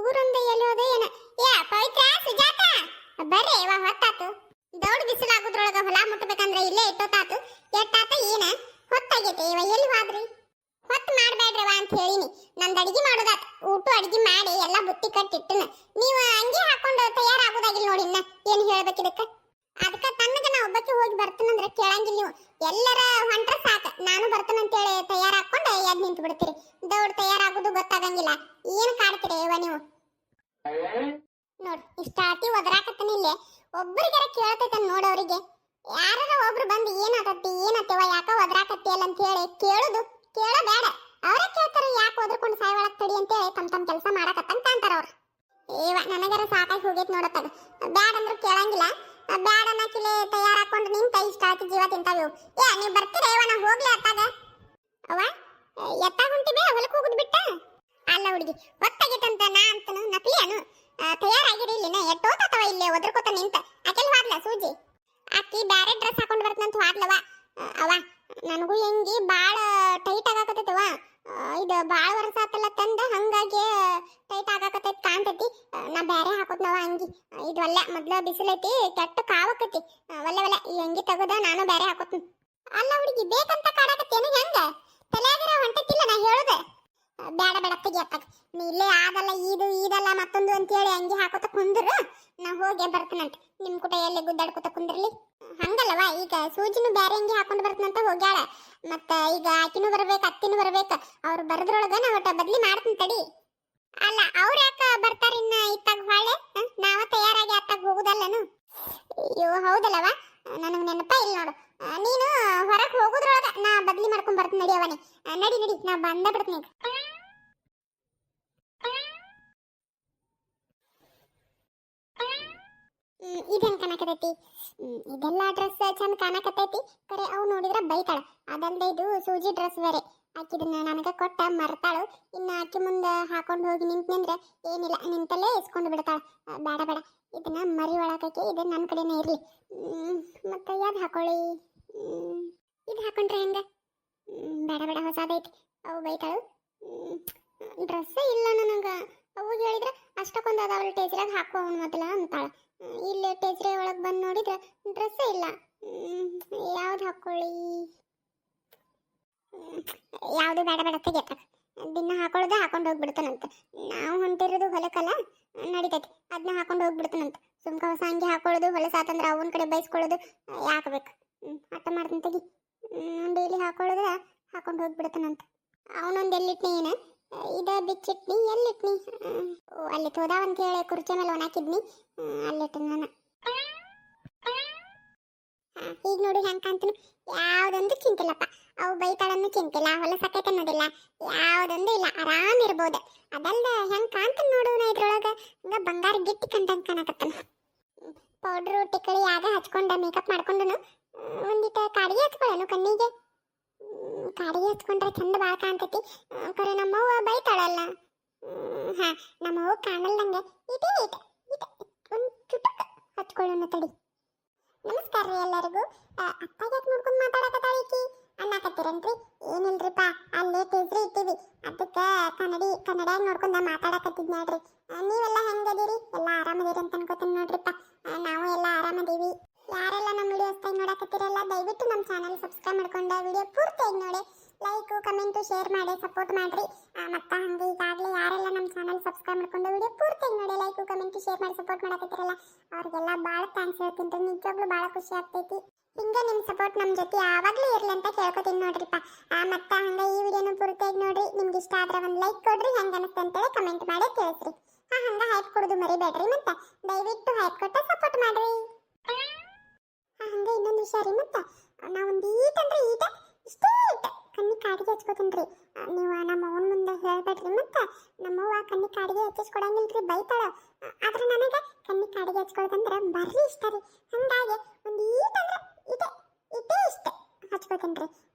ಹುಡುಗರೊಂದು ಎಲ್ಲಿ ಹೋದ ಏನ. ಏ ಪವಿತ್ರ ಸುಜಾತ ಬರ್ರಿ ಇವ ಹೊತ್ತಾತು. ದೌಡ್ ಬಿಸಿಲಾಗುದ್ರೊಳಗ ಹೊಲ ಮುಟ್ಟಬೇಕಂದ್ರೆ ಇಲ್ಲೇ ಇಟ್ಟೋತಾತು. ಎಟ್ಟಾತ ಏನ ಹೊತ್ತಾಗೈತೆ ಇವ ಎಲ್ಲಿ ಹೋದ್ರಿ. ಹೊತ್ತು ಮಾಡ್ಬೇಡ್ರವ ಅಂತ ಹೇಳಿನಿ. ನಂದು ಅಡಿಗೆ ಮಾಡೋದಾತ. ಊಟ ಅಡಿಗೆ ಮಾಡಿ ಎಲ್ಲ ಬುತ್ತಿ ಕಟ್ಟಿಟ್ಟನ. ನೀವು ಅಂಗಿ ಹಾಕೊಂಡು ತಯಾರಾಗೋದಾಗಿಲ್ಲ ನೋಡಿ. ಇನ್ನ ಏನು ಹೇಳ್ಬೇಕಿದಕ್ಕ. ಅದಕ್ಕೆ ತನ್ನಗ ನಾ ಒಬ್ಬಕ್ಕೆ ಹೋಗಿ ಬರ್ತೀನಂದ್ರೆ ಕೇಳಂಗಿಲ್ಲ ನೀವು. ಎಲ್ಲರ ಹೊಂಟ್ರ ಸಾಕ ನಾನು ಬರ್ತೀನಂತೇಳಿ ತಯಾರಾಕೊಂಡು ಎದ್ದು ನಿಂತು ಬಿಡ್ತೀರಿ. ದೌಡ್ ತಯಾರಾಗೋದು ಗೊತ್ತಾಗಂಗಿಲ್ಲ. ಏನು ಕಾಡ್ತೀರಿ ಇವ ನೀವು. ನೋಡ್ ಇಷ್ಟಾತಿ ಒದರಾಕತ್ತನ ಇಲ್ಲೇ ಒಬ್ಬರಿಗಾರ ಕೇಳ್ತೈತ ನೋಡೋರಿಗೆ. ಯಾರ ಒಬ್ರು ಬಂದು ಏನಾಗತ್ತಿ ಏನತ್ತವ ಯಾಕ ಒದರಾಕತ್ತಿ ಅಲ್ಲ ಅಂತ ಹೇಳಿ ಕೇಳುದು ಕೇಳಬೇಡ. ಅವರೇ ಕೇಳ್ತಾರ ಯಾಕೆ ಒದರ್ಕೊಂಡು ಸಾಯ ಒಳಗ್ ತಡಿ ಅಂತೇಳಿ ತಮ್ಮ ಕೆಲಸ ಮಾಡಕತ್ತಂತ ಅಂತಾರ ಅವ್ರು. ಏವ ನನಗರ ಸಾಕಾಗಿ ಹೋಗೈತಿ ನೋಡತ್ತಾಗ. ಬ್ಯಾಡ ಅಂದ್ರೂ ಕೇಳಂಗಿಲ್ಲ. ಬ್ಯಾಡ ಅನ್ನಕಿಲೆ ತಯಾರಾಕೊಂಡು ನಿಂತ ಇಷ್ಟಾತಿ ಜೀವ ತಿಂತಾವು. ಏ ನೀವು ಬರ್ತೀರ ಏವ ನಾ ಹೋಗ್ಲಿ ಅತ್ತಾಗ. ಅವ ಎತ್ತಾಗ ಹೊಂಟಿದೆ ಹೊಲಕ್ಕೆ ಹೋಗುದು ಬಿಟ್ಟ. ಅಲ್ಲ ಹುಡುಗಿ ಹೊತ್ತಾಗೈತಂತ ನಾ ಅಂತನು ನಕಲಿಯನು. ತಯಾರಾಗಿರಿ ಇಲ್ಲಿನ ಎಟ್ಟೋತವ ಇಲ್ಲೇ ಒದರ್ಕೋತ ನಿಂತ. ಆಕೆಲ್ ಹೋದ್ಲ ಸೂಜಿ. ಆಕಿ ಬ್ಯಾರೆ ಡ್ರೆಸ್ ಹಾಕೊಂಡು ಬರ್ತಂತ ಹೋದ್ಲವ. ಅವ ನನಗೂ ಹೆಂಗಿ ಬಾಳ ಟೈಟ್ ಆಗಾಕತ್ತೈತವ. ಇದು ಬಾಳ ವರ್ಷ ಆತಲ್ಲ ತಂದ ಹಂಗಾಗಿ ಟೈಟ್ ಆಗಾಕತ್ತೈತಿ ಕಾಣ್ತೈತಿ. ನಾ ಬ್ಯಾರೆ ಹಾಕೋದ್ನವ ಅಂಗಿ. ಇದು ಒಳ್ಳೆ ಮೊದ್ಲ ಬಿಸಿಲೈತಿ ಕೆಟ್ಟ ಕಾವಕತಿ. ಒಳ್ಳೆ ಈ ಅಂಗಿ ತಗದ ನಾನು ಬ್ಯಾರೆ ಹಾಕೋತೀನಿ. ಅಲ್ಲ ಹುಡುಗಿ ಬೇಕಂತ ಕಾಡಕತ್ತೇನು ಹೆಂಗ ತಲೆಯಾಗಿರ ಹೊಂಟತಿಲ್ಲ ನಾ ಹೇಳುದ. ಬ್ಯಾಡ ಬೇಡ ತೆಗಿ ಅತ್ತಾಗ. ನೀ ಇಲ್ಲೇ ಆದಲ್ಲ ಈದಲ್ಲ ಮತ್ತೊಂದು ಅಂತೇಳಿ ಅಂಗಿ ಹಾಕೋತ ಕುಂದ್ರು. ನಾ ಹೋಗಿ ಬರ್ತೀನಂತ. ನಿಮ್ ಕೂಟ ಎಲ್ಲಿ ಗುದ್ದಾಡ್ಕೋತ ಕುಂದ್ರಲಿ. ಹಂಗಲ್ಲವ ಈಗ ಸೂಜಿನೂ ಬ್ಯಾರೆ ಅಂಗಿ ಹಾಕೊಂಡು ಬರ್ತೀನಂತ ಹೋಗ್ಯಾಳ. ಮತ್ತ ಈಗ ಆಕಿನೂ ಬರ್ಬೇಕು ಅತ್ತಿನೂ ಬರ್ಬೇಕು. ಅವ್ರು ಬರದ್ರೊಳಗ ನಾ ಒಟ್ಟ ಬದ್ಲಿ ಮಾಡ್ತೀನಿ ತಡಿ. ಅಲ್ಲ ಅವ್ರ ಯಾಕ ಬರ್ತಾರ ಇನ್ನ ಇತ್ತಾಗ ಹೊಳೆ. ನಾವ ತಯಾರಾಗಿ ಅತ್ತಾಗ ಹೋಗುದಲ್ಲನು. ಅಯ್ಯೋ ಹೌದಲ್ಲವ ನನಗೆ ನೆನಪ ಇಲ್ಲ ನೋಡು. ನೀನು ಹೊರಗೆ ಹೋಗುದ್ರೊಳಗ ನಾ ಬದ್ಲಿ ಮಾಡ್ಕೊಂಡ್ ಬರ್ತೀನಿ ನಡಿಯವನಿ. ನಡಿ ನಾ ಬಂದ ಬಿಡ್ತೀನಿ. ಇದೇನ್ ಕಾಣಕತೈತಿ. ಇದೆಲ್ಲ ಡ್ರೆಸ್ ಚಂದ ಕಾಣಕತೈತಿ. ಕರೆ ಅವ್ ನೋಡಿದ್ರ ಬೈತಾಳ. ಅದಲ್ದೆ ಇದು ಸೂಜಿ ಡ್ರೆಸ್ ಬೇರೆ. ಆಕಿದನ್ನ ನನಗ ಕೊಟ್ಟ ಮರ್ತಾಳು. ಇನ್ನ ಆಕಿ ಮುಂದೆ ಹಾಕೊಂಡು ಹೋಗಿ ನಿಂತ್ನಂದ್ರೆ ಏನಿಲ್ಲ ನಿಂತಲ್ಲೇ ಇಸ್ಕೊಂಡು ಬಿಡ್ತಾಳ. ಬೇಡ ಇದನ್ನ ಮರಿ ಒಳಕಕ್ಕೆ ಇದು ನನ್ನ ಕಡೆನೇ ಇರ್ಲಿ. ಮತ್ತೆ ಯಾವ್ದು ಹಾಕೊಳ್ಳಿ. ಇದು ಹಾಕೊಂಡ್ರೆ ಹೆಂಗ. ಬೇಡ ಹೊಸದೈತಿ. ಅವು ಬೈತಾಳು. ಡ್ರೆಸ್ ಇಲ್ಲ ನನಗ. ಅವಾಗ ಹೇಳಿದ್ರೆ ಅಷ್ಟಕ್ಕೊಂದು ಅದಾವಲ್ಲ ಟೇಜ್ರಾಗ ಹಾಕೋ ಅವನು ಮೊದಲ ಅಂತಾಳ. ಇಲ್ಲಿ ಟೇಜ್ರೆ ಒಳಗೆ ಬಂದು ನೋಡಿದ್ರೆ ಡ್ರೆಸ್ ಇಲ್ಲ. ಯಾವ್ದು ಹಾಕೊಳ್ಳಿ. ಯಾವುದು ಬೇಡ ತೆಗಿಯತ್ತ. ದಿನ ಹಾಕೊಳ್ಳೋದು ಹಾಕೊಂಡು ಹೋಗ್ಬಿಡ್ತಾನಂತ. ನಾವು ಹೊಂಟಿರೋದು ಹೊಲಕ್ಕಲ್ಲ ನಡಿತೈತಿ. ಅದನ್ನ ಹಾಕೊಂಡು ಹೋಗ್ಬಿಡ್ತಾನಂತ. ಸುಮ್ಕ ಹೊಸ ಅಂಗಿ ಹಾಕೊಳ್ಳೋದು ಹೊಲಸಾತಂದ್ರೆ ಅವನ ಕಡೆ ಬೈಸ್ಕೊಳ್ಳೋದು ಯಾಕಬೇಕು. ಆಟ ಮಾಡ್ತೀನಿ ತೆಗಿ. ಡೈಲಿ ಹಾಕೊಳ್ಳೋದು ಹಾಕೊಂಡು ಹೋಗ್ಬಿಡ್ತಾನಂತ. ಅವನೊಂದು ಎಲ್ಲಿಟ್ನಿ ಏನ ಇದ ಬಿಚ್ಚಿಟ್ನಿ ಎಲ್ಲಿಟ್ನಿ. ಅಲ್ಲಿ ತೋದ ಅಂತ ಹೇಳಿ ಕುರ್ಚಿ ಮೇಲೆ ಒಣಾಕಿದ್ನಿ. ಅಲ್ಲಿಟ್ಟು ನಾನು. ಈಗ ನೋಡಿ ಹೆಂಗೆ ಕಾಣ್ತೀನಿ. ಯಾವುದೊಂದು ಚಿಂತಿಲ್ಲಪ್ಪ. ಅವು ಬೈತಾಳನ್ನು ಚಿಂತಿಲ್ಲ. ಹೊಲ ಸಕೈತೆ ಅನ್ನೋದಿಲ್ಲ. ಯಾವುದೊಂದು ಇಲ್ಲ. ಆರಾಮ್ ಇರ್ಬೋದು. ಅದಲ್ದ ಹೆಂಗೆ ಕಾಣ್ತಾನೆ ನೋಡು ನಾ ಇದ್ರೊಳಗೆ. ಹಂಗ ಬಂಗಾರ ಗಿಟ್ಟಿ ಕಂಡಂಗೆ ಕಾಣಕತ್ತಾನ. ಪೌಡ್ರು ಟಿಕ್ಕಳಿ ಆಗ ಹಚ್ಕೊಂಡ ಮೇಕಪ್ ಮಾಡ್ಕೊಂಡು ಒಂದಿಟ ಕಾಡಿಗೆ ಹಚ್ಕೊಳ್ಳೋನು ಕಣ್ಣಿಗೆ. ಕಾಡಿಗೆ ಹಚ್ಕೊಂಡ್ರೆ ಚಂದ ಭಾಳ ಕಾಣ್ತೈತಿ. ಕರೆ ನಮ್ಮವ್ವ ಬೈತಾಳಲ್ಲ. ನಮ್ಮವ್ವ ಕಾಣಲ್ದಂಗೆ ಇದೇ ಒಂದು ಚುಟುಕ್ ಹಚ್ಕೊಳ್ಳೋಣ ತಡಿ. ನಮಸ್ಕಾರ ರೀ ಎಲ್ಲರಿಗೂ. ಅತ್ತಾಗ್ಯಾಕೆ ನೋಡ್ಕೊಂಡು ಮಾತಾಡಕತ್ತಾಳಿಕಿ ಅನ್ನಕತ್ತೀರನ್ರಿ. ಏನಿಲ್ರಿಪ್ಪ ಅಲ್ಲೇ ಟೇಜ್ರಿ ಇಟ್ಟಿವಿ. ಅದಕ್ಕೆ ಕನ್ನಡ ನೋಡ್ಕೊಂಡ ಮಾತಾಡಕತ್ತಿದ್ ನೋಡ್ರಿ. ನೀವೆಲ್ಲ ಹೆಂಗದಿರಿ. ಎಲ್ಲ ಆರಾಮದಿರಿ ಅಂತ ಅನ್ಕೋತೀನಿ ನೋಡ್ರಿಪ್ಪ. ನಾವು ಎಲ್ಲ ಆರಾಮದೀವಿ. ಯಾರೆಲ್ಲ ನಮ್ಮ ವಿಡಿಯೋ ಹೊಸ್ತಾಗಿ ನೋಡಕತ್ತೀರಲ್ಲ ದಯವಿಟ್ಟು ನಮ್ಮ ಚಾನಲ್ ಸಬ್ಸ್ಕ್ರೈಬ್ ಮಾಡ್ಕೊಂಡು ವಿಡಿಯೋ ಪೂರ್ತಿಯಾಗಿ ನೋಡಿ. ಲೈಕು ಕಮೆಂಟು ಶೇರ್ ಮಾಡಿ ಸಪೋರ್ಟ್ ಮಾಡ್ರಿ. ಮತ್ತು ಹಂಗೆ ಈಗಾಗಲೇ ಯಾರೆಲ್ಲ ನಮ್ಮ ಚಾನಲ್ ಸಬ್ಸ್ಕ್ರೈಬ್ ಮಾಡ್ಕೊಂಡು ವಿಡಿಯೋ ಪೂರ್ತಿಯಾಗಿ ನೋಡಿ ಲೈಕು ಕಮೆಂಟು ಶೇರ್ ಮಾಡಿ ಸಪೋರ್ಟ್ ಮಾಡಕತ್ತೀರಲ್ಲ ಅವ್ರಿಗೆಲ್ಲ ಭಾಳ ಥ್ಯಾಂಕ್ಸ್ ಹೇಳ್ತೀನಿ. ನಿಜವಾಗ್ಲೂ ಭಾಳ ಖುಷಿ ಆಗ್ತೈತಿ. ಹಿಂಗೆ ನಿಮ್ಮ ಸಪೋರ್ಟ್ ನಮ್ಮ ಜೊತೆ ಯಾವಾಗಲೂ ಇರಲಿ ಅಂತ ಕೇಳ್ಕೊತೀನಿ ನೋಡ್ರಿಪ್ಪ. ಮತ್ತು ಹಂಗೆ ಈ ವಿಡಿಯೋನ ಪೂರ್ತಿಯಾಗಿ ನೋಡ್ರಿ. ನಿಮ್ಗೆ ಇಷ್ಟ ಆದ್ರೆ ಒಂದು ಲೈಕ್ ಕೊಡ್ರಿ. ಹೆಂಗೆ ಅನಿಸ್ತು ಅಂತೇಳಿ ಕಮೆಂಟ್ ಮಾಡಿ ತಿಳಿಸ್ರಿ. ಹಂಗೆ ಹೈಪ್ ಕೊಡೋದು ಮರಿಬೇಡ್ರಿ. ಮತ್ತು ದಯವಿಟ್ಟು ಹೈಪ್ ಕೊಟ್ಟು ಸಪೋರ್ಟ್ ಮಾಡ್ರಿ. ಹಂಗೆ ಇನ್ನೊಂದು ವಿಷಯ ರೀ. ಮತ್ತು ನಾವೊಂದು ಈಟಂದ್ರೆ ಈಟ ಇಷ್ಟೇ ಇಟ್ಟು ಕಣ್ಣಿ ಕಾಡಿಗೆ ಹಚ್ಕೋತೀನಿ. ನೀವು ನಮ್ಮ ಅವನ ಮುಂದೆ ಹೇಳ್ಬೇಡ್ರಿ. ಮತ್ತು ನಮ್ಮವ್ವ ಕಣ್ಣಿ ಕಾಡಿಗೆ ಹಚ್ಚಿಸ್ಕೊಡಂಗಿಲ್ರಿ ಬೈತಾಳ. ಆದ್ರೆ ನನಗೆ ಕಣ್ಣಿ ಕಾಡಿಗೆ ಹಚ್ಕೊಳ್ಳೋದಂದ್ರೆ ಬರ್ರಿ ಇಷ್ಟ ರೀ. ಹಂಗಾಗಿ ಒಂದು ಈಟಂದ್ರೆ ಇದೇ ಇಷ್ಟ ಹಚ್ಕೋತೀನಿ.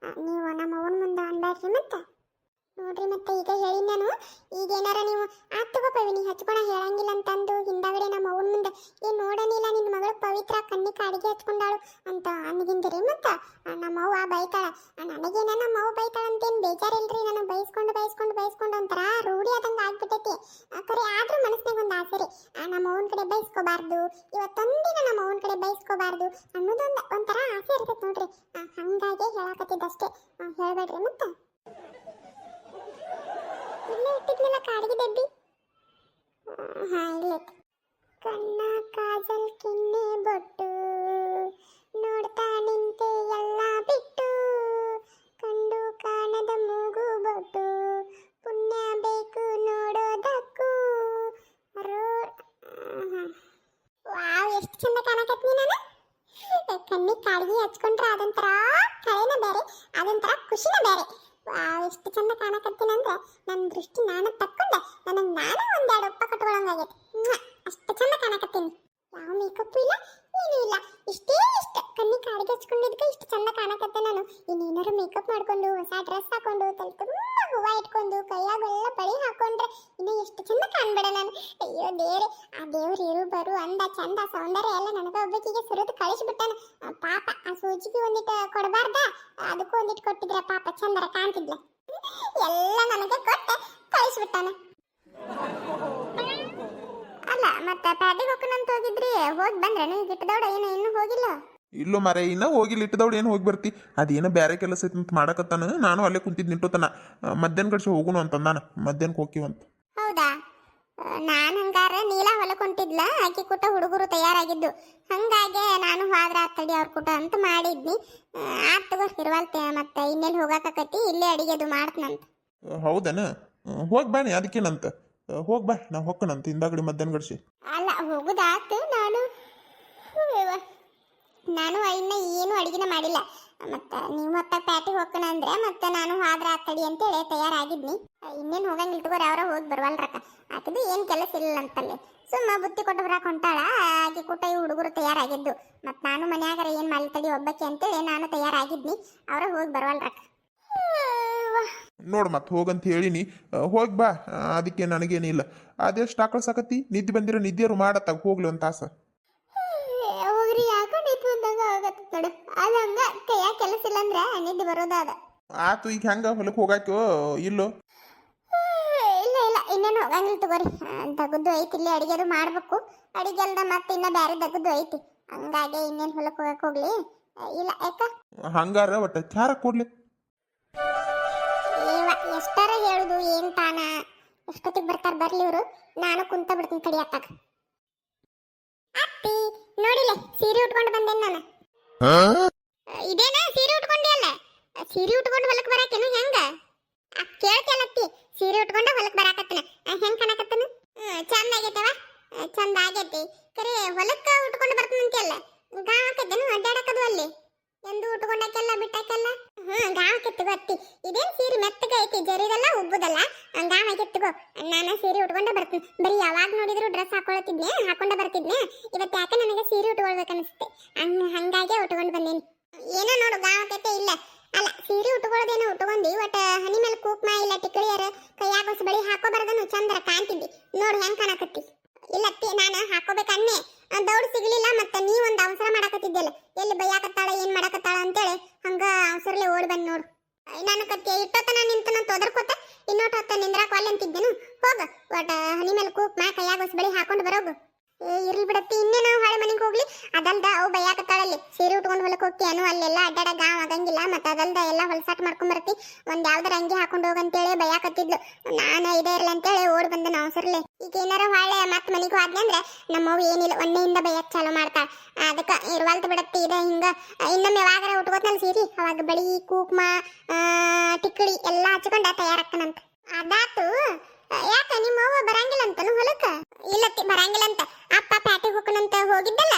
ನೀವು ನಮ್ಮ ಅವನ ಮುಂದೆ ಅನ್ಬೇಡ್ರಿ. ಮತ್ತು ನೋಡ್ರಿ ಮತ್ತೆ ಈಗ ಹೇಳಿ ನಾನು. ಈಗ ಏನಾರ ನೀವು ತಗೋಪವಿನಿ ಹಚ್ಕೊಳ ಹೇಳಂಗಿಲ್ಲ ಅಂತಂದು ಹಿಂದಾಗಡೆ ನಮ್ಮ ಅವನ ಮುಂದೆ ನೋಡನಿಲ್ಲ ನಿನ್ನ ಮಗಳು ಪವಿತ್ರ ಕಣ್ಣಿ ಕಾಡಿಗೆ ಹಚ್ಕೊಂಡಾಳು ಅಂತ ಅಂದಿಗಿಂದ್ರಿ. ಮತ್ತು ನಮ್ಮವ್ವ ಬೈತಾಳ. ನನಗೇನ ನಮ್ಮವ್ವ ಬೈತಾಳ ಅಂತೇನು ಬೇಜಾರಿಲ್ರಿ. ನಾನು ಬೈಸ್ಕೊಂಡು ಒಂಥರ ರೂಢಿ ಆದಂಗೆ ಆಗ್ಬಿಟ್ಟೈತಿ. ಕರೆ ಆದ್ರೂ ಮನಸ್ಸಿನ ಆಸೆ ರೀ. ನಮ್ಮ ಅವನ ಕಡೆ ಬಯಸ್ಕೋಬಾರ್ದು, ಇವತ್ತೊಂದಿನ ನಮ್ಮ ಅವನ ಕಡೆ ಬಯಸ್ಕೋಬಾರ್ದು ಅನ್ನೋದೊಂದು ಒಂಥರ ಆಸೆ ಇರ್ತೈತೆ ನೋಡ್ರಿ. ಹಂಗಾಗಿ ಹೇಳಕತ್ತಿದ್ದಷ್ಟೇ, ಹೇಳ್ಬೇಡ್ರಿ. ಮತ್ತೆ ಇಲ್ಲೇ ಇಟ್ಟಿದ್ನಲ್ಲ ಕಾಡಿಗೆ ಡಬ್ಬಿ. ಇಲ್ಲೇ ಕಣ್ಣ ಕಾಜಲ್ ಕೆನ್ನೆ ಬೊಟ್ಟು ನೋಡ್ತಾ ನಿಂತೆ ಎಲ್ಲ ಬಿಟ್ಟು, ಕಂಡು ಕಾಣದ ಮೂಗು ಬೊಟ್ಟು ಪುಣ್ಯ ಬೇಕು ನೋಡೋದಕ್ಕೂ. ವಾವ್, ಎಷ್ಟು ಚಂದ ಕಾಣಕತ್ನಿ ನಾನು. ಕಣ್ಣಿಗೆ ಕಾಡಿಗೆ ಹಚ್ಕೊಂಡ್ರೆ ಅದೊಂಥರ ಕಳೆನ ಬೇರೆ, ಅದೊಂಥರ ಖುಷಿನ ಬೇರೆ. ವಾವ್, ಎಷ್ಟು ಚಂದ ಕಾಣಕತ್ತೀನಿ ಅಂದ್ರೆ ನನ್ನ ದೃಷ್ಟಿ ನಾನು ತಕ್ಕೊಂಡೆ ನನಗೆ ನಾನೇ ಒಂದೆರಡು ಉಪ್ಪ ಕಟ್ಕೊಳ್ಳೋಂಗಾಗೈತೆ. ಅಷ್ಟು ಚಂದ ಕಾಣಕತ್ತೀನಿ. ಯಾವ ಮೇಕಪ್ ಇಲ್ಲ, ಏನೂ ಇಲ್ಲ, ಇಷ್ಟೇ ಇಷ್ಟ ಕಣ್ಣಿಗೆ ಕಾಡಿಗೆ ಹಚ್ಕೊಂಡಿದ್ದಕ್ಕೆ ಇಷ್ಟು ಚಂದ ಕಾಣಕತ್ತೆ ನಾನು. ಇನ್ನೇನಾರು ಮೇಕಪ್ ಮಾಡ್ಕೊಂಡು ಹೊಸ ಡ್ರೆಸ್ ಹಾಕೊಂಡು ತಲೆ ತುಂಬ ಹೂವು ಇಟ್ಕೊಂಡು ಕೈಯಾಗೆಲ್ಲ ಬಳಿ ಹಾಕೊಂಡ್ರೆ ಇನ್ನು ಎಷ್ಟು ಚಂದ ಕಾಣ್ಬೇಡ ನಾನು. ಅಯ್ಯೋ ದೇವ್ರೆ, ಆ ದೇವ್ರು ಇರು ಬರು ಅಂದ ಚಂದ ಸೌಂದರ್ಯ ಎಲ್ಲ ನನಗೆ ಒಬ್ಬಕಿಗೆ ಸುರಿದು ಕಳಿಸ್ಬಿಟ್ಟಾನ. ಪಾಪ ಆ ಸೂಜಿಗೆ ಒಂದಿಟ್ಟು ಕೊಡಬಾರ್ದ, ಅದಕ್ಕೂ ಒಂದಿಟ್ಟು ಕೊಟ್ಟಿದ್ರೆ ಪಾಪ ಚಂದರ ಕಾಣ್ತಿದ್ಲ. ಎಲ್ಲ ನನಗೆ ಕೊಟ್ಟು ಕಳಿಸ್ಬಿಟ್ಟಾನ. ಅಲ್ಲ ಮತ್ತೆ ಪ್ಯಾಟಿಗೆ ಹೋಗೋಣಂತ ಹೋಗಿದ್ರಿ, ಹೋಗಿ ಬಂದ್ರೇನು? ಗಿಟ್ಟದೌಡ ಏನು ಇನ್ನೂ ಹೋಗಿಲ್ಲ? ಇಲ್ಲೋ ಮರೆ, ಇನ್ನ ಹೋಗಿಲ್ಲ. ಇಟ್ಟದವ್ಳು ಏನು ಹೋಗಿ ಬರ್ತಿ, ಅದೇನೋ ಬೇರೆ ಕೆಲಸ ಐತಿ ಅಂತ ಮಾಡಕತ್ತಾನ. ನಾನು ಅಲ್ಲೇ ಕುಂತಿದ್ದು ನಿಂಟೋತನ. ಮಧ್ಯಾಹ್ನ ಕಡ್ಸಿ ಹೋಗುನು ಅಂತಂದಾನ, ಮಧ್ಯಾಹ್ನಕ್ಕೆ ಹೋಗ್ತೀವಂತ. ಹೌದಾ? ನಾನು ಹಂಗಾರ ನೀಲ ಹೊಲಕ್ಕೆ ಹೊಂಟಿದ್ಲ, ಆಕಿ ಕೂಟ ಹುಡುಗರು ತಯಾರಾಗಿದ್ದು, ಹಂಗಾಗಿ ನಾನು ಹೋದ್ರ ತಡಿ ಅವ್ರ ಕೂಟ ಅಂತ ಮಾಡಿದ್ನಿ. ಆತ್ ತಗೋ, ಇರುವಲ್ತೆ ಮತ್ತೆ ಇನ್ನೆಲ್ಲಿ ಹೋಗಾಕತಿ, ಇಲ್ಲೇ ಅಡಿಗೆದು ಮಾಡ್ತನಂತ. ಹೌದನ? ಹೋಗಿ ಬಾನಿ, ಅದಕ್ಕೇನಂತ. ಹೋಗಿ ಬಾ, ನಾ ಹೊಕ್ಕನಂತ ಹಿಂದಾಗಡಿ ಮಧ್ಯಾಹ್ನ ಗಡ್ಸಿ. ಅಲ್ಲ ಹೋಗುದಾತು, ನಾನು ಇನ್ನ ಏನು ಅಡಿಗೆನ ಮಾಡಿಲ್ಲ. ಮತ್ತೆ ನೀವು ಮತ್ತೆ ಪ್ಯಾಟಿಗೆ ಹೋಗೋಣ ಅಂದ್ರೆ ಮತ್ತೆ ನಾನು ಹೋದ್ರ ಆತಡಿ ಅಂತೇಳಿ ತಯಾರಾಗಿದ್ನಿ. ಇನ್ನೇನು ಹೋಗಂಗಿಲ್ಲ ತಗೋರಿ, ಅವರ ಹೋಗಿ ಬರ್ವಲ್ರಕ್ಕ. ಆಕಿದು ಏನು ಕೆಲಸ ಇಲ್ಲ ಅಂತಲ್ಲಿ, ಸುಮ್ಮ ಬುತ್ತಿ ಕೊಟ್ಟು ಬರಾಕ್ ಹೊಂಟಾಳ. ಆಕಿ ಕೂಟ ಈ ಹುಡುಗರು ತಯಾರಾಗಿದ್ದು, ಮತ್ತು ನಾನು ಮನ್ಯಾಗರ ಏನು ಮಾಡಿ ತಡಿ ಒಬ್ಬಕ್ಕೆ ಅಂತೇಳಿ ನಾನು ತಯಾರಾಗಿದ್ನಿ. ಅವರ ಹೋಗಿ ಬರ್ವಲ್ರಕ್ಕ. ನೋಡು ಮತ್ತೆ ಹೋಗಂತ ಹೇಳಿನಿ, ಹೋಗಿ ಬಾ. ಅದಕ್ಕೆ ನನಗೇನಿಲ್ಲ. ಅದೆಷ್ಟು ಆಕಳ ಸಾಕತಿ, ನಿದ್ದೆ ಬಂದಿರೋ ನಿದ್ದೆಯರು ಮಾಡತ್ತಾಗ ಹೋಗ್ಲಿ ಒಂದು ತಾಸ. ಹೋಗ್ರಿ, ಯಾಕೋ ನಿಂತು ಬಂದಾಗ ಆಗತ್ತ ನೋಡು. ಅದು ಹಂಗ ಕೈಯಾಗ ಕೆಲಸ ಇಲ್ಲ ಅಂದ್ರೆ ನಿದ್ದೆ ಬರೋದಾದ. ಆತು, ಈಗ ಹೆಂಗ ಹೊಲಕ್ಕೆ ಹೋಗಾಕ್ಯೋ ಇಲ್ಲೋ? ಇಲ್ಲ ಇಲ್ಲ, ಇನ್ನೇನು ಹೋಗಂಗಿಲ್ಲ ತಗೋರಿ. ದಗದ್ದು ಐತಿ, ಇಲ್ಲಿ ಅಡಿಗೆದು ಮಾಡ್ಬೇಕು. ಅಡಿಗೆ ಅಲ್ದ ಮತ್ತೆ ಇನ್ನ ಬೇರೆ ದಗದ್ದು ಐತಿ, ಹಂಗಾಗಿ ಇನ್ನೇನು ಹೊಲಕ್ಕೆ ಹೋಗಕ್ಕೆ ಹೋಗ್ಲಿ. ಇಲ್ಲ ಯಾಕ ಹಂಗಾರ ಒಟ್ಟ ಚಾರ ಕೊಡ್ಲಿ. ಎಷ್ಟಾರ ಹೇಳುದು ಏನ್ ತಾನ, ಎಷ್ಟೊತ್ತಿಗೆ ಬರ್ತಾರ ಬರ್ಲಿ ಇವರು. ನಾನು ಕುಂತ ಬಿಡ್ತೀನಿ ತಡಿ ಅತ್ತಾಗ. ಅತ್ತಿ ನೋಡಿಲ್ಲ, ಸೀರೆ ಉಟ್ಕೊಂಡು ಬಂದೇನ್ ನಾನು. ಇದೇನ ಸೀರೆ ಉಟ್ಕೊಂಡಿ ಅಲ್ಲ? ಸೀರೆ ಉಟ್ಕೊಂಡು ಹೊಲಕ್ಕೆ ಬರಾಕೇನು ಹೆಂಗ? ಕೇಳ್ತೇಳತ್ತಿ, ಸೀರೆ ಉಟ್ಕೊಂಡು ಹೊಲಕ್ಕೆ ಬರಾಕತ್ತನ ಹೆಂಗ್ ಕಾಣಕತ್ತನ? ಚಂದ ಆಗೈತವ, ಚಂದ ಆಗೈತಿ. ಕರೆ ಹೊಲಕ್ಕೆ ಉಟ್ಕೊಂಡು ಬರ್ತಾನಂತೆಲ್ಲ ಗಾವಕದ್ದೇನು ಅಡ್ಡಾಡಕದು ಅಲ್ಲಿ? ಎಂದು ಉಟ್ಕೊಂಡಾಕೆಲ್ಲ ಬಿಟ್ಟಾಕೆಲ್ಲ ಗಾವಕ್ಕೆತ್ತಗೋ ಅತ್ತಿ. ಇದೇನು ಸೀರೆ ಮೆತ್ತಗೆ ಐತಿ, ಜರಿದಲ್ಲ ಉಬ್ಬುದಲ್ಲ, ಗಾವಕ್ಕೆತ್ತಗೋ. ನಾನು ಸೀರೆ ಉಟ್ಕೊಂಡೆ ಬರ್ತೀನಿ. ಬರೀ ಯಾವಾಗ ನೋಡಿದ್ರು ಡ್ರೆಸ್ ಹಾಕೊಂಡೆ ಬರ್ತಿದ್ನೆ. ಇವತ್ತು ಯಾಕೆ ನನಗೆ ಸೀರೆ ಉಟ್ಕೊಳ್ಬೇಕನ್ನಿಸುತ್ತೆ, ಹಂಗಾಗಿ ಉಟ್ಕೊಂಡು ಬಂದೇನಿ. ಏನೋ ನೋಡು ಗಾವಕತ್ತೆ ಇಲ್ಲ. ಅಲ್ಲ, ಸೀರೆ ಉಟ್ಕೊಳ್ಳೋದೇನೋ ಉಟ್ಕೊಂಡಿ, ಒಟ್ಟು ಹನಿ ಮೇಲೆ ಕುಕ್ಮ ಇಲ್ಲ ಟಿಕ್ಕಳಿಯರ ಕೈಯಾಗ ಹೊಸ ಬಳಿ ಹಾಕೋಬಾರ್ದನು, ಚಂದರ ಕಾಣ್ತಿದ್ದಿ. ನೋಡು ಹೆಂಗ್ ಕಾಣಕತ್ತಿ. ಇಲ್ಲತ್ತಿ, ನಾನು ಹಾಕೋಬೇಕನ್ನೇ ದೌಡ್ ಸಿಗ್ಲಿಲ್ಲ. ಮತ್ತೆ ನೀವೊಂದು ಅವಸರ ಮಾಡಕತ್ತಿದ್ದೆಲ್ಲ, ಎಲ್ಲಿ ಬೈಯಾಕತ್ತಾಳ ಏನ್ ಮಾಡಕತ್ತಾಳ ಅಂತೇಳಿ ಹಂಗ ಅವಸರಲೆ ಓಡಿ ಬಂದ್ ನೋಡು. ನಾನು ಕತ್ತಿ ಇಟ್ಟೊತ್ತನ ನಿಂತನಂತ ಒದರ್ಕೋತ ಇನ್ನೊಟ್ಟು ಹೊತ್ತ ನಿಂದ್ರಾಕ ಒಲ್ಲೆ ಅಂತಿದ್ದೇನು. ಹೋಗ, ಒಟ್ಟ ಹನಿ ಮೇಲೆ ಕುಕ್ಮ ಕೈಯಾಗ ಹೊಸ ಬಳಿ ಹಾಕೊಂಡು ಬರೋಗು. ಇರ್ಲಿ ಬಿಡತ್ತಿ, ಇನ್ನೇನು ಹೊಳೆ ಮನೆಗೆ ಹೋಗ್ಲಿ. ಅದಲ್ದ ಅವು ಬೈಯಾಕತ್ತಾಳಲ್ಲಿ, ಸೀರೆ ಉಟ್ಕೊಂಡು ಹೊಲಕ್ಕೆ ಹೋಗ್ತೀಯನು, ಅಲ್ಲೆಲ್ಲ ಅಡ್ಡಾಡ ಗಾವ್ ಆಗಂಗಿಲ್ಲ. ಮತ್ತೆ ಅದಲ್ದ ಎಲ್ಲ ಹೊಲಸಾಟ ಮಾಡ್ಕೊಂಡ್ ಬರ್ತಿ, ಒಂದ್ ಯಾವ್ದಾರ ಅಂಗಿ ಹಾಕೊಂಡು ಹೋಗಂತೇಳಿ ಬೈಯಾಕತ್ತಿದ್ಲು. ನಾನು ಇದೇ ಇರ್ಲಿ ಅಂತೇಳಿ ಓಡ್ ಬಂದೆ ನಾವು ಅವಸರಲೆ. ಈಗ ಏನಾರ ಹೊಳೆ ಮತ್ತೆ ಮನೆಗೆ ಹೋದ್ನಿ ಅಂದ್ರೆ ನಮ್ಮವ್ವ ಏನಿಲ್ಲ ಒಂದೆಯಿಂದ ಬೈಯಕ್ ಚಾಲು ಮಾಡ್ತಾಳ. ಅದಕ್ಕೆ ಇರುವಲ್ತ ಬಿಡತ್ತಿ. ಇದ ಹಿಂಗ ಇನ್ನೊಮ್ಮೆ ಯಾವಾಗಾರ ಉಟ್ಕೋತ್ನಲ್ಲ ಸೀರೆ, ಅವಾಗ ಬಳಿ ಕುಕ್ಮ ಟಿಕ್ಕಳಿ ಎಲ್ಲ ಹಚ್ಕೊಂಡ ತಯಾರಾಕ್ಕನಂತ. ಅದಾತು. ಯಾಕ ನಿಮ್ಮವ್ವ ಬರಂಗಿಲ್ಲ ಅಂತನು ಹೊಲಕ್ಕ? ಇಲ್ಲತ್ತಿ, ಬರಂಗಿಲ್ಲ ಅಂತ. ಅಪ್ಪ ಪ್ಯಾಟಿಗೆ ಹೋಗನಂತ ಹೋಗಿದ್ದಲ್ಲ,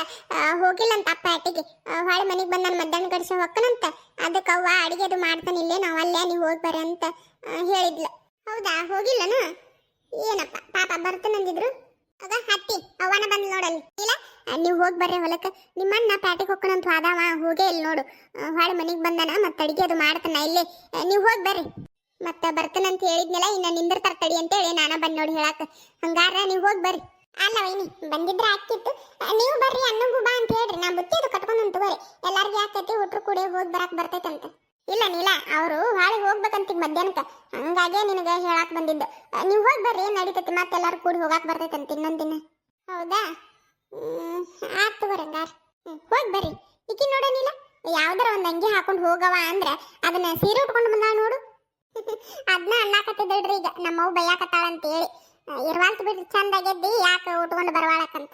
ಹೋಗಿಲ್ಲಂತ ಅಪ್ಪ ಪ್ಯಾಟಿಗೆ. ಹೊಳೆ ಮನೆಗೆ ಬಂದ ನಾನು ಮಧ್ಯಾಹ್ನ ಗಡಿಸಿ ಹೋಗ್ಕನಂತ. ಅದಕ್ಕೆ ಅವ್ವ ಅಡಿಗೆ ಅದು ಮಾಡ್ತಾನೆ, ಇಲ್ಲೇ ನಾವು ಅಲ್ಲೇ ನೀವು ಹೋಗಿ ಬರ್ರಿ ಅಂತ ಹೇಳಿದ್ಲ. ಹೌದಾ, ಹೋಗಿಲ್ಲನು? ಏನಪ್ಪ ಪಾಪ ಬರ್ತಾನಂದಿದ್ರು. ಆಗ ಹತ್ತಿ ಅವನ ಬಂದು ನೋಡಲ್ಲಿ. ಇಲ್ಲ, ನೀವು ಹೋಗಿ ಬರ್ರಿ ಹೊಲಕ್ಕೆ. ನಿಮ್ಮಣ್ಣ ಪ್ಯಾಟಿಗೆ ಹೋಗ್ಕನಂತ ಹೋದವ, ಹೋಗೇ ಇಲ್ಲ ನೋಡು. ಹೊಳೆ ಮನೆಗೆ ಬಂದಾನ, ಮತ್ತೆ ಅಡಿಗೆ ಅದು ಮಾಡ್ತಾನ ಇಲ್ಲೇ. ನೀವು ಹೋಗಿ ಬರ್ರಿ. ಮತ್ತೆ ಬರ್ತಾನಂತ ಹೇಳಿದ್ನಲ್ಲ, ಇನ್ನ ನಿಂದಿರ್ತಾರ ತಡಿ ಅಂತೇಳಿ ನಾನು ಬಂದು ನೋಡಿ ಹೇಳಾಕ. ಹಂಗಾರ ನೀವು ಹೋಗಿ ಬರ್ರಿ. ಅಲ್ಲ ವೈನಿ, ಬಂದಿದ್ರೆ ಆಗ್ತಿತ್ತು. ನೀವು ಬರ್ರಿ, ಅನ್ನಗೂ ಬಾ ಅಂತ ಹೇಳ್ರಿ. ನಾ ಬುತ್ತಿ ಅದು ಕಟ್ಕೊಂಡ್ ತಗೋರಿ. ಎಲ್ಲಾರ್ಗು ಯಾಕೈತಿ ಹುಟ್ರು ಕೂಡ ಹೋಗಿ ಬರಾಕ್ ಬರ್ತೈತಂತ. ಇಲ್ಲ ನೀಲ ಅವರು ಹಾಳಿ ಹೋಗ್ಬೇಕಂತ ಮಧ್ಯಾಹ್ನಕ್ಕೆ ಹಂಗಾಗೆ ನಿನಗೆ ಹೇಳಾಕ್ ಬಂದಿದ್ದು ನೀವು ಹೋಗಿ ಬರ್ರಿ ನಡೀತೈತಿ ಮತ್ತೆಲ್ಲಾರು ಕೂಡಿ ಹೋಗಾಕ್ ಬರ್ತೈತಂತ ಇನ್ನೊಂದ್ ದಿನ ಹೌದಾ ಆತು ಬರಂಗಾರ ಹೋಗಿ ಬರ್ರಿ ಈಕಿ ನೋಡ ನೀಲ ಯಾವ್ದಾರ ಒಂದ್ ಅಂಗಿ ಹಾಕೊಂಡು ಹೋಗವ ಅಂದ್ರೆ ಅದನ್ನ ಸೀರೆ ಉಟ್ಕೊಂಡು ಬಂದಾಳ ನೋಡು ಅದನ್ನ ಅನ್ನಾಕತ್ತಿದ್ದಳ್ರಿ ಈಗ ನಮ್ಮವ್ ಬೈಯಾಕತ್ತಾಳ ಅಂತ ಹೇಳಿ ಇರ್ವಾಲ್ತು ಬಿಡ್ರಿ ಚಂದ ಗೆದ್ದಿ ಯಾಕೆ ಉಟ್ಕೊಂಡು ಬರವಾಳಕಂತ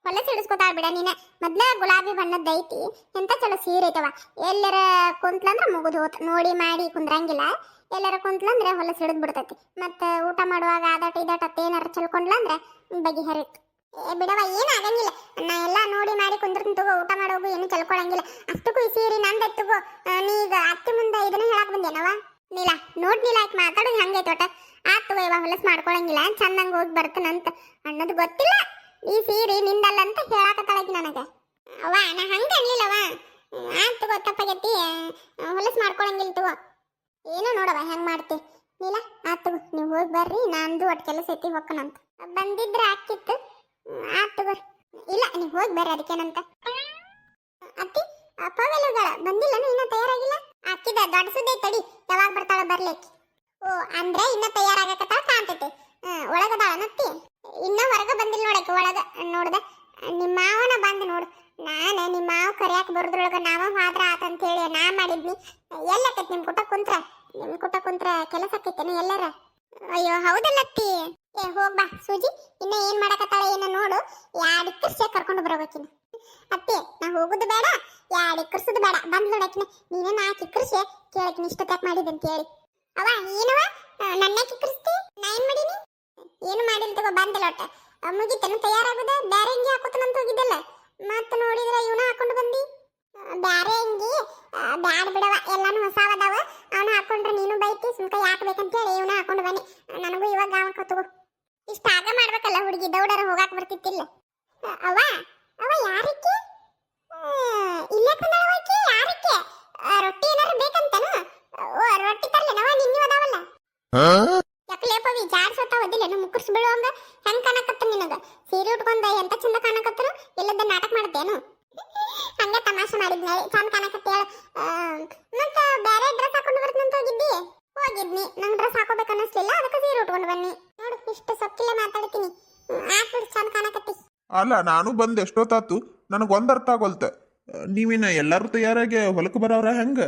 ಹೊಲಸ್ ಹಿಡಿಸ್ಕೊತಾಳ ಬಿಡ ನೀನ ಮೊದ್ಲ ಗುಲಾಬಿ ಬಣ್ಣದ ಐತಿ ಎಂತ ಚಲೋ ಸೀರೆ ಐತವ ಎಲ್ಲರ ಕುಂತ್ಲಂದ್ರ ಮುಗಿದು ಹೋತ್ ನೋಡಿ ಮಾಡಿ ಕುಂದ್ರಂಗಿಲ್ಲ ಎಲ್ಲರ ಕುಂತ್ಲಂದ್ರೆ ಹೊಲಸ್ ಹಿಡಿದ್ ಬಿಡ್ತೈತಿ ಮತ್ತ ಊಟ ಮಾಡುವಾಗ ಆದಾಟ ಇದಾಟ ಏನಾರ ಚಲ್ಕೊಂಡ್ಲಂದ್ರ ಬಗೆ ಹರಿತ್ ಬಿಡವ ಏನ್ ಆಗಂಗಿಲ್ಲ ನಾ ಎಲ್ಲಾ ನೋಡಿ ಮಾಡಿ ಕುಂದ್ರನ್ ತಗೋ ಊಟ ಮಾಡೋಗು ಏನು ಚಲ್ಕೊಳಂಗಿಲ್ಲ ಅಷ್ಟಕ್ಕೂ ಈ ಸೀರೆ ನಂದ ತಗೋ ನೀಗ ಅತ್ತಿ ಮುಂದೆ ಇದನ್ನ ಹೇಳಕ್ ಬಂದೇನವ ನೀಲ ನೋಡ್ ನೀಲ ಆಯ್ತು ಮಾತಾಡೋದು ಹಂಗೈತೆ ಒಟ್ಟ ಆತ್ ತಗೋ ಇವ ಹೊಲಸ್ ಮಾಡ್ಕೊಳಂಗಿಲ್ಲ ಚಂದಂಗ ಹೋಗಿ ಬರ್ತನಂತ ಅನ್ನೋದು ಗೊತ್ತಿಲ್ಲ ಈ ಸೀರೆ ನಿಂದಲ್ಲ ಅಂತ ಹೇಳಾಕತ್ತಾಳಕಿ ನನಗೆ ಅವ್ವ ನಾ ಹಂಗ ಅನ್ಲಿಲ್ಲವ ಆತ್ ತಗೋ ತಪ್ಪಾಗೈತಿ ಹೊಲಸ್ ಮಾಡ್ಕೊಳಂಗಿಲ್ಲ ತಗೋ ಏನೋ ನೋಡವ ಹೆಂಗ್ ಮಾಡ್ತಿ ನೀಲ ಆತ್ ತಗೋ ನೀವು ಹೋಗಿ ಬರ್ರಿ ನಂದು ಒಟ್ಟು ಕೆಲಸ ಐತಿ ಹೊಕ್ಕನಂತ ಬಂದಿದ್ರೆ ಆಕಿತ್ತು ಆತ್ ತಗೋ ಇಲ್ಲ ನೀವು ಹೋಗಿ ಬರ್ರಿ ಅದಕ್ಕೇನಂತ ಅತ್ತಿ ಪವೆಲ್ಲಗಳ ಬಂದಿಲ್ಲನು ಇನ್ನ ತಯಾರಾಗಿಲ್ಲ ಹಾಕಿದ ದೊಡ್ಡ ಸುದ್ದಿ ತಡಿ ಯಾವಾಗ ಬರ್ತಾಳ ಬರ್ಲಿಕ್ಕೆ ಓ ಅಂದ್ರೆ ಇನ್ನ ತಯಾರಾಗಕತ್ತಾಳ ಕಾಣ್ತೈತಿ ಒಳಗದಾಳ ನತ್ತಿ ಇನ್ನ ಹೊರಗ ಬಂದಿಲ್ಲ ನೋಡಕ್ಕೆ ಒಳಗ ನೋಡ್ದ ನಿಮ್ಮ ಮಾವನ ಬಂದ್ ನೋಡು ನಾನು ನಿಮ್ಮ ಮಾವ ಕರಿಯಾಕ ಬರೋದ್ರೊಳಗ ನಾವ ಹಾದ್ರ ಆತಂತ ಹೇಳಿ ನಾ ಮಾಡಿದ್ನಿ ಎಲ್ಲಕೈತಿ ನಿಮ್ ಕುಟ ಕುಂತ್ರ ಕೆಲಸ ಆಕೈತೇನು ಎಲ್ಲರ ಅಯ್ಯೋ ಹೌದಲ್ಲತ್ತಿ ಏ ಹೋಗ್ಬಾ ಸೂಜಿ ಇನ್ನ ಏನ್ ಮಾಡಕತ್ತಾಳ ಏನ ನೋಡು ಯಾಡ್ ಇಕ್ಕರ್ಸೆ ಕರ್ಕೊಂಡು ಬರಬೇಕಿನ ಅತ್ತಿ ನಾ ಹೋಗುದು ಬೇಡ ಯಾಡ್ ಇಕ್ಕರ್ಸುದು ಬೇಡ ಬಂದ್ ನೋಡಕಿನ ನೀನೇ 4 ಇಕ್ಕರ್ಸೆ ಕೇಳಕಿನ ಇಷ್ಟತ್ಯಾಕ್ ಮಾಡಿದಂತ ಹೇಳಿ ಅವ ಏನವ ನನ್ನ ಇಕ್ಕರ್ಸ್ತಿ ನಾ ಏನ್ ಮಾಡೀನಿ ಏನು ಮಾಡಿಲ್ಲ ತಗೋ ಬಂದಿಲ್ಲ ಒಟ್ಟ ಮುಗಿತೇನು ತಯಾರಾಗುದ ಬ್ಯಾರೆ ಅಂಗಿ ಹಾಕೋತನಂತ ಹೋಗಿದ್ದಲ್ಲ ಮತ್ತ ನೋಡಿದ್ರ ಇವನ ಹಾಕೊಂಡು ಬಂದಿ ಬ್ಯಾರೆ ಅಂಗಿ ಬ್ಯಾಡ ಬಿಡವ ಎಲ್ಲಾನು ಹೊಸಾವದಾವ ಅವನ ಹಾಕೊಂಡ್ರೆ ನೀನು ಬೈತಿ ಸುಮ್ಕ ಯಾಕೆ ಬೇಕಂತ ಹೇಳಿ ಇವನ ಹಾಕೊಂಡು ಬನ್ನಿ ನನಗೂ ಇವಾಗ ಗಾವಕ್ಕ ತಗೋ ಇಷ್ಟ ಆಗ ಮಾಡ್ಬೇಕಲ್ಲ ಹುಡುಗಿ ದೌಡರ ಹೋಗಾಕ್ ಬರ್ತಿತ್ತಿಲ್ಲ ಅವ ಅವ ಯಾರಕ್ಕೆ ಇಲ್ಲೇ ಬಂದಳವಾಕಿ ಯಾರಕ್ಕೆ ರೊಟ್ಟಿ ಏನಾರ ಬೇಕಂತನು ಓ ರೊಟ್ಟಿ ತರ್ಲೇನವ ನಿನ್ನೆ ಅದಾವಲ್ಲ ಯಾಕಲೇಪವಿ ಜಾಡ್ಸೋತ ಓದಿಲ್ಲ ಮುಕ್ಕರ್ಸ್ ಬೀಳುವಂಗ ಹೆಂಗ್ ಕಾಣಕತ್ತ ನಿನಗ ಸೀರೆ ಉಟ್ಕೊಂಡ ಎಂತ ಚಂದ ಕಾಣಕತ್ತನು ಎಲ್ಲದ ನಾಟಕ ಮಾಡ್ತೇನು ಹಂಗ ತಮಾಷೆ ಮಾಡಿದ್ನ ಚಂದ ಕಾಣಕತ್ತ ಮತ್ತ ಬೇರೆ ಡ್ರೆಸ್ ಹಾಕೊಂಡು ಬರ್ತಂತ ಹೋಗಿದ್ನಿ ನಂಗೆ ಡ್ರೆಸ್ ಹಾಕೋಬೇಕು ಅನ್ನಿಸ್ಲಿಲ್ಲ ಅದಕ್ಕೆ ಸೀರೆ ಉಟ್ಕೊಂಡು ಬನ್ನಿ ನೋಡು ಇಷ್ಟು ಸೊಕ್ಕಿಲ್ಲ ಮಾತಾಡ್ತೀನಿ ಆತ್ಬಿಡು ಚಂದ ಕಾಣಕತ್ತಿ ಅಲ್ಲ ನಾನು ಬಂದು ಎಷ್ಟೊತ್ತಾತು ನನಗೆ ಒಂದು ಅರ್ಥ ಆಗೋಲ್ತ ನೀವೇನ ಎಲ್ಲರೂ ತಯಾರಾಗಿ ಹೊಲಕ್ಕೆ ಬರೋರ ಹೆಂಗೆ